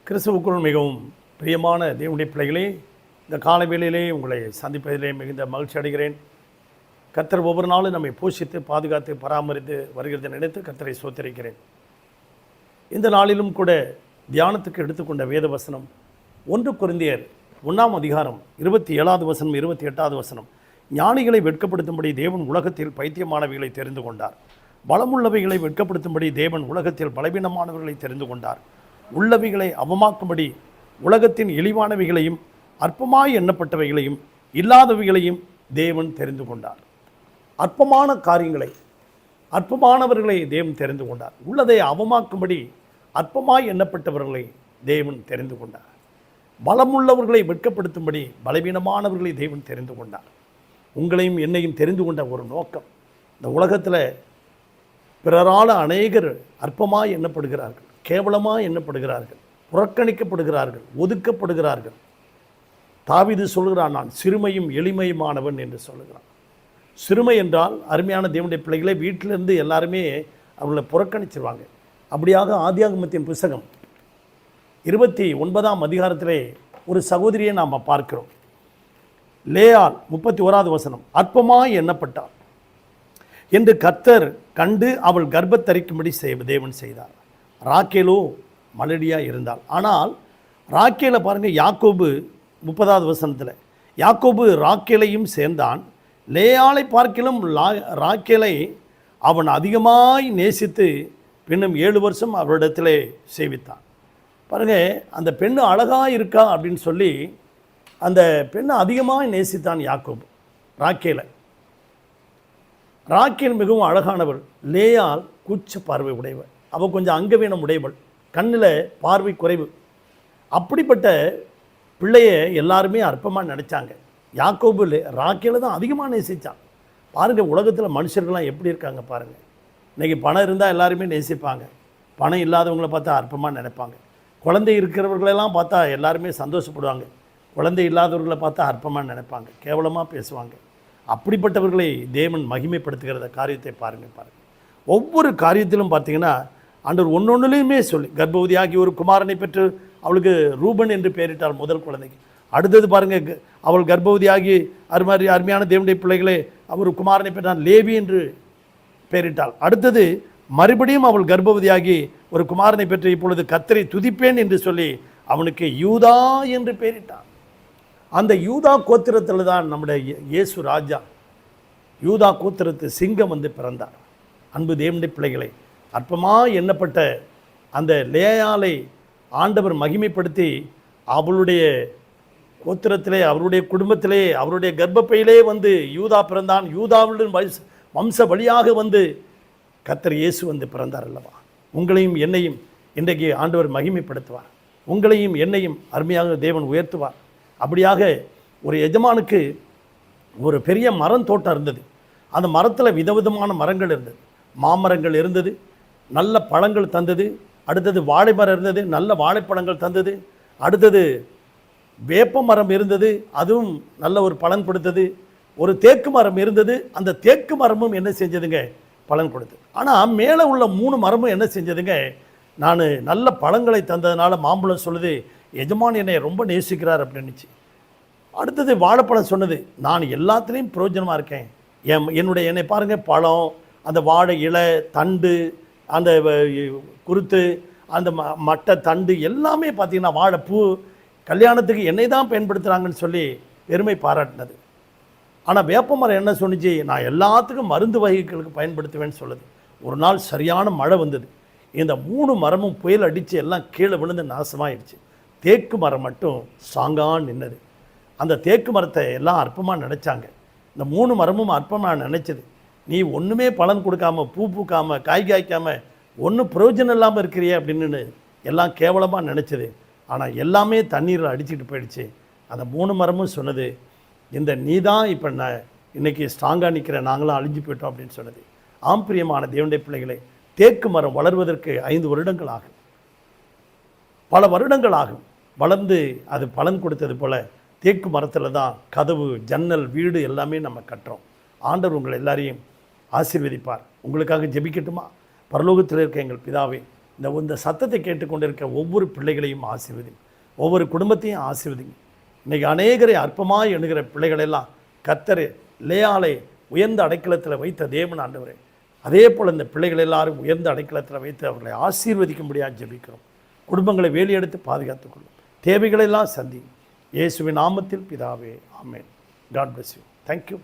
கிறிஸ்துவுக்குள் மிகவும் பிரியமான தேவனுடைய பிள்ளைகளே, இந்த காலை வேளையிலே உங்களை சந்திப்பதிலே மிகுந்த மகிழ்ச்சி அடைகிறேன். கர்த்தர் ஒவ்வொரு நாளும் நம்மை போஷித்து பாதுகாத்து பராமரித்து வருகிறதை நினைத்து கர்த்தரை ஸ்தோத்திரிக்கிறேன். இந்த நாளிலும் கூட தியானத்துக்கு எடுத்துக்கொண்ட வேத வசனம் 1 கொரிந்தியர் 1 அதிகாரம் 27 வசனம் 28 வசனம். ஞானிகளை வெட்கப்படுத்தும்படி தேவன் உலகத்தில் பைத்தியமானவைகளை தெரிந்து கொண்டார். பலமுள்ளவைகளை வெட்கப்படுத்தும்படி தேவன் உலகத்தில் பலவீனமானவர்களை தெரிந்து கொண்டார். உள்ளவைகளை அவமாக்கும்படி உலகத்தின் இழிவானவைகளையும் அற்பமாய் எண்ணப்பட்டவைகளையும் இல்லாதவைகளையும் தேவன் தெரிந்து கொண்டார். அற்பமான காரியங்களை, அற்பமானவர்களை தேவன் தெரிந்து கொண்டார். உள்ளதை அவமாக்கும்படி அற்பமாய் எண்ணப்பட்டவர்களை தேவன் தெரிந்து கொண்டார். பலமுள்ளவர்களை வெட்கப்படுத்தும்படி பலவீனமானவர்களை தேவன் தெரிந்து கொண்டார். உங்களையும் என்னையும் தெரிந்து கொண்ட ஒரு நோக்கம், இந்த உலகத்தில் பிறரால் அநேகர் அற்பமாய் எண்ணப்படுகிறார்கள், கேவலமாக எண்ணப்படுகிறார்கள், புறக்கணிக்கப்படுகிறார்கள், ஒதுக்கப்படுகிறார்கள். தாவீது சொல்கிறான், நான் சிறுமையும் எளிமையுமானவன் என்று சொல்லுகிறான். சிறுமை என்றால் அருமையான தேவனுடைய பிள்ளைகளை வீட்டிலிருந்து எல்லாருமே அவர்களை புறக்கணிச்சிருவாங்க. அப்படியாக ஆதியாகமத்தின் புத்தகம் 29 அதிகாரத்திலே ஒரு சகோதரியை நாம் பார்க்கிறோம். லேயாள் 31 வசனம். அற்பமாய் எண்ணப்பட்டாள் என்று கர்த்தர் கண்டு அவள் கர்ப்பத்தரிக்கும்படி தேவன் செய்தார். ராக்கேலோ மலடியாக இருந்தாள். ஆனால் ராக்கேலை பாருங்கள், யாக்கோபு 30 வசனத்தில் யாக்கோபு ராக்கேலையும் சேர்ந்தான். லேயாளை பார்க்கிலும் ராக்கேலை அவன் அதிகமாய் நேசித்து பின்னும் 7 வருஷம் அவரிடத்திலே சேவித்தான். பாருங்கள், அந்த பெண்ணு அழகாக இருக்கா அப்படின்னு சொல்லி அந்த பெண்ணை அதிகமாக நேசித்தான் யாக்கோபு ராக்கேலை. ராக்கேல் மிகவும் அழகானவள், லேயாள் கூச்ச பார்வை உடையவள், அவள் கொஞ்சம் அங்கவீனம் உடையவள், கண்ணில் பார்வை குறைவு. அப்படிப்பட்ட பிள்ளையை எல்லாருமே அற்பமாக நினச்சாங்க. யாக்கோபு ராக்கேலை தான் அதிகமாக நேசித்தான். பாருங்கள், உலகத்தில் மனுஷர்கள்லாம் எப்படி இருக்காங்க பாருங்கள். இன்றைக்கி பணம் இருந்தால் எல்லாருமே நேசிப்பாங்க, பணம் இல்லாதவங்களை பார்த்தா அற்பமாக நினைப்பாங்க. குழந்தை இருக்கிறவர்களெல்லாம் பார்த்தா எல்லாருமே சந்தோஷப்படுவாங்க, குழந்தை இல்லாதவர்களை பார்த்தா அற்பமாக நினைப்பாங்க, கேவலமாக பேசுவாங்க. அப்படிப்பட்டவர்களை தேவன் மகிமைப்படுத்துகிறத காரியத்தை பாருங்கள். ஒவ்வொரு காரியத்திலும் பார்த்தீங்கன்னா ஆண்டவர் ஒன்னொன்னுலையுமே சொல்லி, கர்ப்பவதியாகி ஒரு குமாரனை பெற்று அவளுக்கு ரூபன் என்று பெயரிட்டாள் முதல் குழந்தைக்கு. அடுத்தது பாருங்கள், அவள் கர்ப்பவதியாகி அருமையான தேவனுடைய பிள்ளைகளே அவர் குமாரனை பெற்றான், லேவி என்று பெயரிட்டாள். அடுத்தது மறுபடியும் அவள் கர்ப்பவதியாகி ஒரு குமாரனை பெற்று இப்பொழுது கர்த்தரை துதிப்பேன் என்று சொல்லி அவனுக்கு யூதா என்று பெயரிட்டான். அந்த யூதா கோத்திரத்தில் தான் நம்முடைய இயேசு ராஜா, யூதா கோத்திரத்து சிங்கம் வந்து பிறந்தார். அன்பு தேவனுடைய பிள்ளைகளை, அற்பமாக எண்ணப்பட்ட அந்த லேயாளை ஆண்டவர் மகிமைப்படுத்தி அவளுடைய கோத்திரத்திலே, அவருடைய குடும்பத்திலே, அவருடைய கர்ப்பப்பையிலே வந்து யூதா பிறந்தான். யூதாவுடன் வம்ச வழியாக வந்து கர்த்தர் இயேசு வந்து பிறந்தார் அல்லவா. உங்களையும் என்னையும் இன்றைக்கு ஆண்டவர் மகிமைப்படுத்துவார். உங்களையும் என்னையும் அருமையாக தேவன் உயர்த்துவார். அப்படியாக ஒரு எஜமானுக்கு ஒரு பெரிய மரம் தோட்டம் இருந்தது. அந்த மரத்தில் விதவிதமான மரங்கள் இருந்தது. மாமரங்கள் இருந்தது, நல்ல பழங்கள் தந்தது. அடுத்தது வாழை மரம் இருந்தது, நல்ல வாழைப்பழங்கள் தந்தது. அடுத்தது வேப்ப மரம் இருந்தது, அதுவும் நல்ல ஒரு பலன் கொடுத்தது. ஒரு தேக்கு மரம் இருந்தது, அந்த தேக்கு மரமும் என்ன செஞ்சதுங்க, பலன் கொடுத்தது. ஆனால் மேலே உள்ள 3 மரமும் என்ன செஞ்சதுங்க, நான் நல்ல பழங்களை தந்ததுனால மாம்பழம் சொல்லுது, எஜமான் என்னை ரொம்ப நேசிக்கிறார் அப்படின்னுச்சு. அடுத்தது வாழைப்பழம் சொன்னது, நான் எல்லாத்துலேயும் பிரயோஜனமாக இருக்கேன், என்னை பாருங்கள், பழம், அந்த வாழை இலை, தண்டு, அந்த குருத்து, அந்த மட்டை தண்டு எல்லாமே பார்த்திங்கன்னா வாழைப்பூ, கல்யாணத்துக்கு என்னை தான் பயன்படுத்துகிறாங்கன்னு சொல்லி பெருமை பாராட்டினது. ஆனால் வேப்பமரம் என்ன சொன்னிச்சு, நான் எல்லாத்துக்கும் மருந்து வகைகளுக்கு பயன்படுத்துவேன்னு சொல்லுது. ஒரு நாள் சரியான மழை வந்தது. இந்த 3 மரமும் புயல் அடித்து எல்லாம் கீழே விழுந்து நாசமாகிடுச்சு. தேக்கு மரம் மட்டும் சாங்கான்னு நின்னது. அந்த தேக்கு மரத்தை எல்லாம் அற்பமாக நினச்சாங்க. இந்த 3 மரமும் அற்பமாக நினச்சது. நீ ஒன்றுமே பலன் கொடுக்காமல், பூ பூக்காமல், காய் காய்க்காமல், ஒன்றும் பிரயோஜனம் இல்லாமல் இருக்கிறியே அப்படின்னு எல்லாம் கேவலமாக நினச்சது. ஆனால் எல்லாமே தண்ணீரில் அடிச்சுட்டு போயிடுச்சு. அந்த 3 மரமும் சொன்னது, இந்த நீ தான் இப்போ நான் இன்றைக்கி ஸ்ட்ராங்காக நிற்கிற, நாங்களாம் அழிஞ்சு போயிட்டோம் அப்படின்னு சொன்னது. ஆம்பிரியமான தேவனுடைய பிள்ளைகளை, தேக்கு மரம் வளர்வதற்கு 5 வருடங்கள் ஆகும், பல வருடங்கள் ஆகும். வளர்ந்து அது பலன் கொடுத்தது போல் தேக்கு மரத்தில் தான் கதவு, ஜன்னல், வீடு எல்லாமே நம்ம கட்டுறோம். ஆண்டவர் உங்களை எல்லாரையும் ஆசீர்வதிப்பார். உங்களுக்காக ஜெபிக்கட்டுமா? பரலோகத்தில் இருக்க எங்கள் பிதாவே, இந்த சத்தத்தை கேட்டுக்கொண்டிருக்க ஒவ்வொரு பிள்ளைகளையும் ஆசீர்வதிங்க, ஒவ்வொரு குடும்பத்தையும் ஆசீர்வதிங்க. இன்றைக்கி அநேகரை அற்பமாக எண்ணுகிற பிள்ளைகளெல்லாம் கர்த்தர் லேயாளை உயர்ந்த அடைக்கலத்தில் வைத்த தேவன் ஆண்டவரே, அதே போல் இந்த பிள்ளைகள் எல்லாரும் உயர்ந்த அடைக்கலத்தில் வைத்து அவர்களை ஆசீர்வதிக்கும்படியாக ஜெபிக்கிறோம். குடும்பங்களை வேலியெடுத்து பாதுகாத்துக்கொள்ளும், தேவைகளெல்லாம் சந்தி. இயேசுவின் நாமத்தில் பிதாவே, amen. God bless you. Thank you.